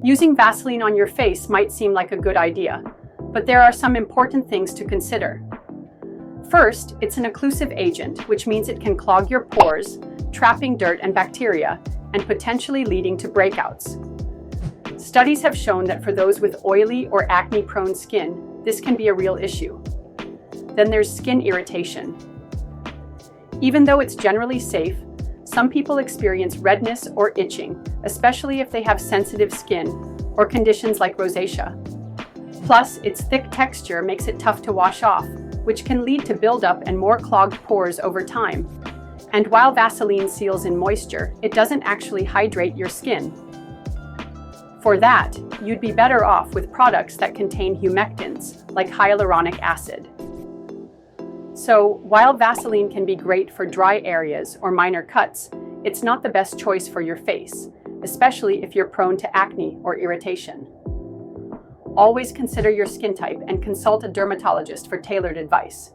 Using Vaseline on your face might seem like a good idea, but there are some important things to consider. First, it's an occlusive agent, which means it can clog your pores, trapping dirt and bacteria, and potentially leading to breakouts. Studies have shown that for those with oily or acne-prone skin, this can be a real issue. Then there's skin irritation. Even though it's generally safe, some people experience redness or itching, especially if they have sensitive skin or conditions like rosacea. Plus, its thick texture makes it tough to wash off, which can lead to buildup and more clogged pores over time. And while Vaseline seals in moisture, it doesn't actually hydrate your skin. For that, you'd be better off with products that contain humectants, like hyaluronic acid. So, while Vaseline can be great for dry areas or minor cuts, it's not the best choice for your face, especially if you're prone to acne or irritation. Always consider your skin type and consult a dermatologist for tailored advice.